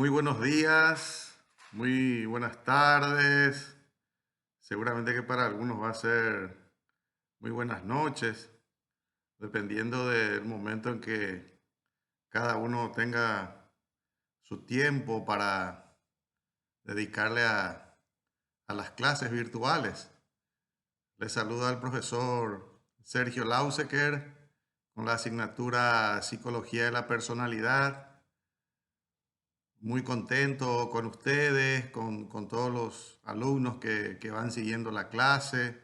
Muy buenos días, muy buenas tardes. Seguramente que para algunos va a ser muy buenas noches, dependiendo del momento en que cada uno tenga su tiempo para dedicarle a las clases virtuales. Les saluda el profesor Sergio Lausecker con la asignatura Psicología de la Personalidad. Muy contento con ustedes, con todos los alumnos que van siguiendo la clase,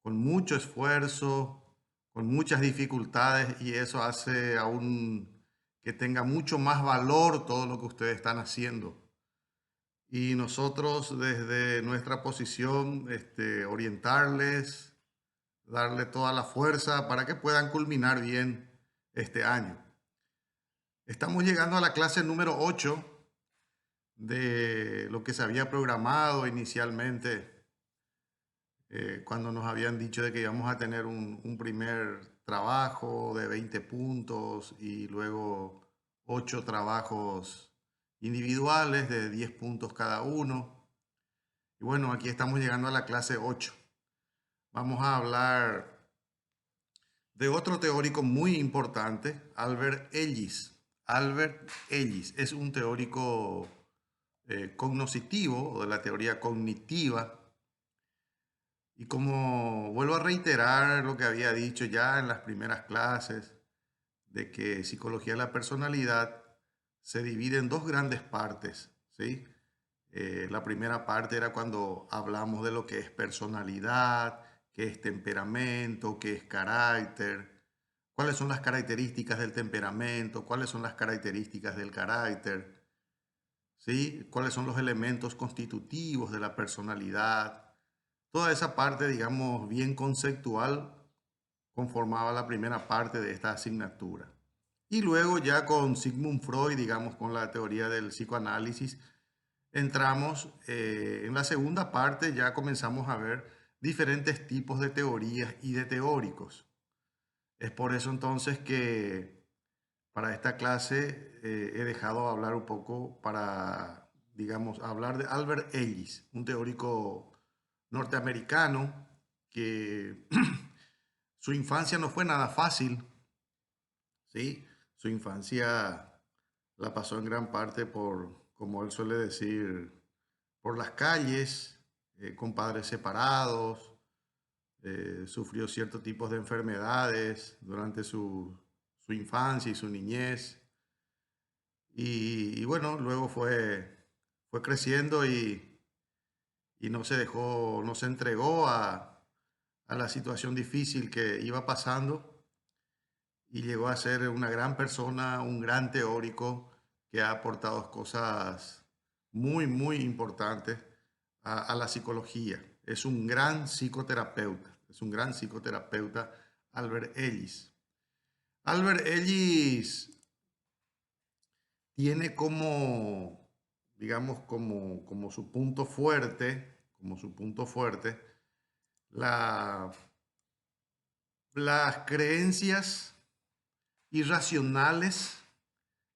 con mucho esfuerzo, con muchas dificultades, y eso hace aún que tenga mucho más valor todo lo que ustedes están haciendo. Y nosotros desde nuestra posición, orientarles, darle toda la fuerza para que puedan culminar bien este año. Estamos llegando a la clase número 8 de lo que se había programado inicialmente, cuando nos habían dicho de que íbamos a tener un primer trabajo de 20 puntos y luego 8 trabajos individuales de 10 puntos cada uno. Y bueno, aquí estamos llegando a la clase 8. Vamos a hablar de otro teórico muy importante, Albert Ellis. Albert Ellis es un teórico cognoscitivo, o de la teoría cognitiva. Y como vuelvo a reiterar lo que había dicho ya en las primeras clases, de que psicología de la personalidad se divide en dos grandes partes, ¿sí? La primera parte era cuando hablamos de lo que es personalidad, qué es temperamento, qué es carácter, cuáles son las características del temperamento, cuáles son las características del carácter, ¿sí? Cuáles son los elementos constitutivos de la personalidad. Toda esa parte, digamos, bien conceptual, conformaba la primera parte de esta asignatura. Y luego ya con Sigmund Freud, digamos, con la teoría del psicoanálisis, entramos en la segunda parte, ya comenzamos a ver diferentes tipos de teorías y de teóricos. Es por eso entonces que para esta clase he dejado hablar un poco para, digamos, hablar de Albert Ellis, un teórico norteamericano que su infancia no fue nada fácil, ¿sí? Su infancia la pasó en gran parte por, como él suele decir, por las calles, con padres separados, sufrió ciertos tipos de enfermedades durante su infancia y su niñez. Y bueno, luego fue creciendo y no se dejó, no se entregó a la situación difícil que iba pasando, y llegó a ser una gran persona, un gran teórico que ha aportado cosas muy, muy importantes a la psicología. Es un gran psicoterapeuta, es un gran psicoterapeuta, Albert Ellis. Albert Ellis tiene como, digamos, como su punto fuerte, la, las creencias irracionales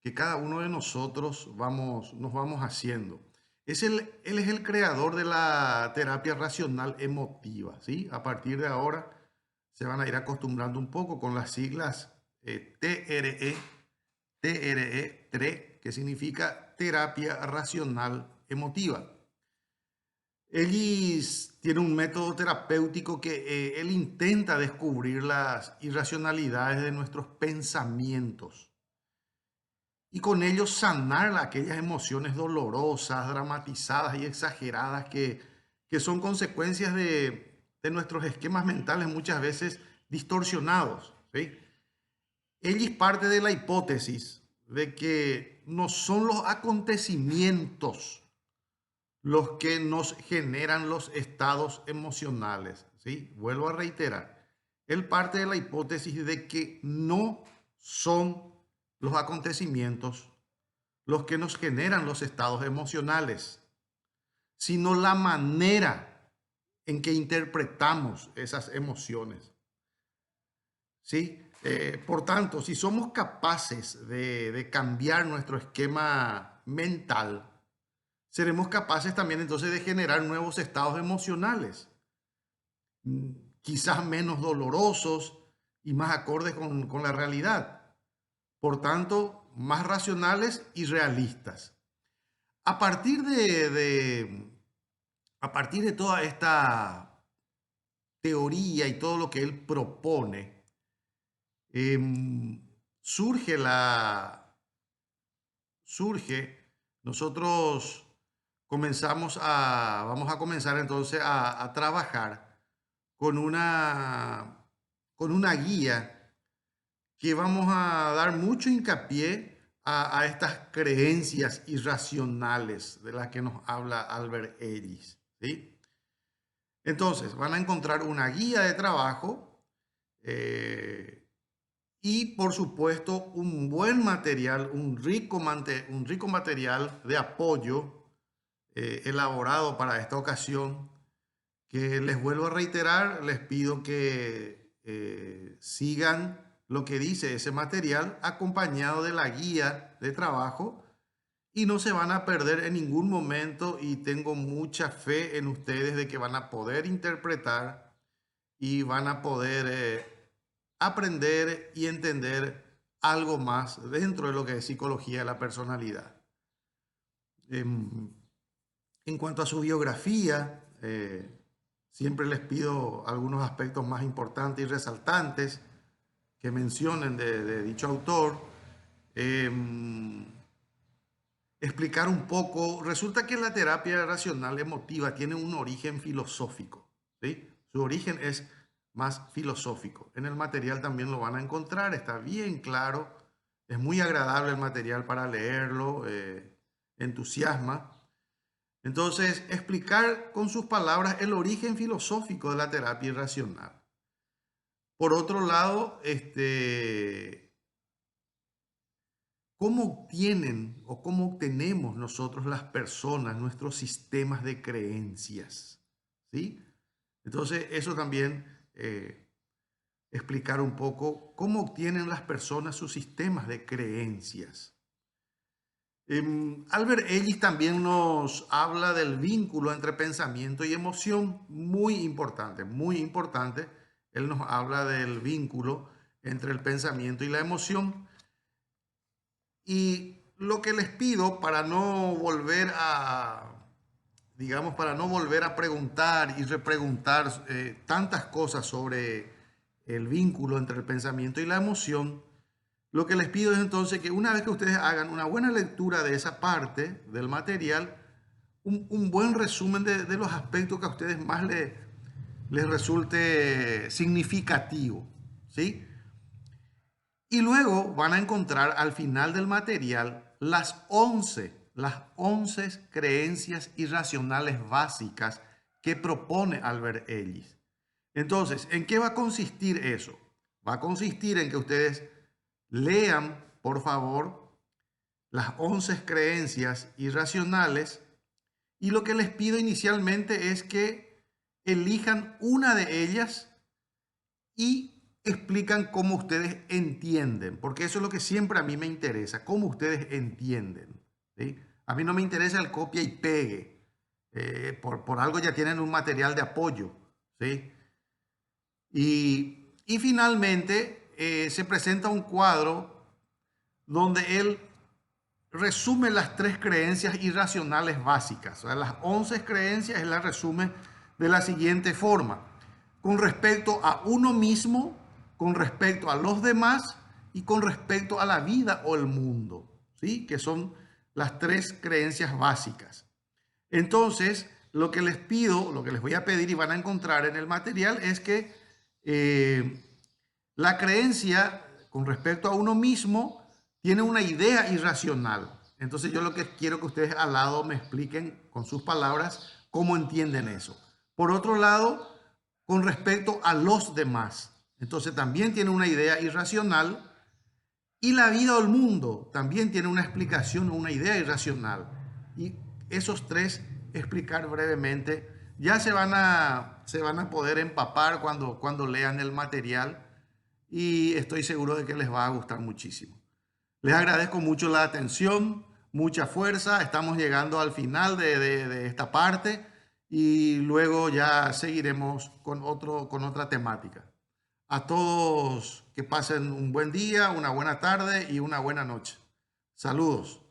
que cada uno de nosotros nos vamos haciendo. Él es el creador de la terapia racional emotiva, ¿sí? A partir de ahora se van a ir acostumbrando un poco con las siglas TRE, TRE, que significa terapia racional emotiva. Ellis tiene un método terapéutico que él intenta descubrir las irracionalidades de nuestros pensamientos y con ello sanar aquellas emociones dolorosas, dramatizadas y exageradas que son consecuencias de nuestros esquemas mentales muchas veces distorsionados, ¿sí? Ellis parte de la hipótesis de que no son los acontecimientos los que nos generan los estados emocionales, ¿sí? Vuelvo a reiterar, él parte de la hipótesis de que no son los acontecimientos los que nos generan los estados emocionales, sino la manera en que interpretamos esas emociones, ¿sí? Por tanto, si somos capaces de cambiar nuestro esquema mental, seremos capaces también entonces de generar nuevos estados emocionales, quizás menos dolorosos y más acordes con la realidad. Por tanto, más racionales y realistas. A partir a partir de toda esta teoría y todo lo que él propone, surge nosotros vamos a comenzar entonces a trabajar con una guía que vamos a dar mucho hincapié a estas creencias irracionales de las que nos habla Albert Ellis, ¿sí? Entonces, van a encontrar una guía de trabajo y, por supuesto, un buen material, un rico material de apoyo elaborado para esta ocasión, que les vuelvo a reiterar, les pido que sigan lo que dice ese material acompañado de la guía de trabajo y no se van a perder en ningún momento, y tengo mucha fe en ustedes de que van a poder interpretar y van a poder aprender y entender algo más dentro de lo que es psicología de la personalidad. En cuanto a su biografía, siempre les pido algunos aspectos más importantes y resaltantes que mencionen de dicho autor. Explicar un poco, resulta que la terapia racional emotiva tiene un origen filosófico, ¿sí? Su origen es más filosófico. En el material también lo van a encontrar, está bien claro, es muy agradable el material para leerlo, entusiasma. Entonces, explicar con sus palabras el origen filosófico de la terapia irracional. Por otro lado, ¿cómo obtienen o cómo obtenemos nosotros las personas nuestros sistemas de creencias? ¿Sí? Entonces, eso también explicar un poco cómo obtienen las personas sus sistemas de creencias. Albert Ellis también nos habla del vínculo entre pensamiento y emoción, muy importante, muy importante. Él nos habla del vínculo entre el pensamiento y la emoción. Y lo que les pido para no volver digamos, para no volver a preguntar y repreguntar tantas cosas sobre el vínculo entre el pensamiento y la emoción, lo que les pido es entonces que una vez que ustedes hagan una buena lectura de esa parte del material, un buen resumen de los aspectos que a ustedes más les resulte significativo, ¿sí? Y luego van a encontrar al final del material las 11 creencias irracionales básicas que propone Albert Ellis. Entonces, ¿en qué va a consistir eso? Va a consistir en que ustedes lean, por favor, las 11 creencias irracionales, y lo que les pido inicialmente es que elijan una de ellas y explican cómo ustedes entienden, porque eso es lo que siempre a mí me interesa, cómo ustedes entienden, ¿sí? A mí no me interesa el copia y pegue, por algo ya tienen un material de apoyo, ¿sí? Y finalmente se presenta un cuadro donde él resume las 3 creencias irracionales básicas. O sea, las 11 creencias él las resume de la siguiente forma: con respecto a uno mismo, con respecto a los demás y con respecto a la vida o el mundo, ¿sí? Que son las 3 creencias básicas. Entonces, lo que les pido, lo que les voy a pedir y van a encontrar en el material es que la creencia con respecto a uno mismo tiene una idea irracional. Entonces yo lo que quiero que ustedes al lado me expliquen con sus palabras cómo entienden eso. Por otro lado, con respecto a los demás, entonces también tiene una idea irracional, y la vida o el mundo también tiene una explicación o una idea irracional. Y esos 3 explicar brevemente, ya se van a poder empapar cuando lean el material, y estoy seguro de que les va a gustar muchísimo. Les agradezco mucho la atención. mucha fuerza. Estamos llegando al final de esta parte y luego ya seguiremos con otra temática. A todos que pasen un buen día, una buena tarde y una buena noche. Saludos.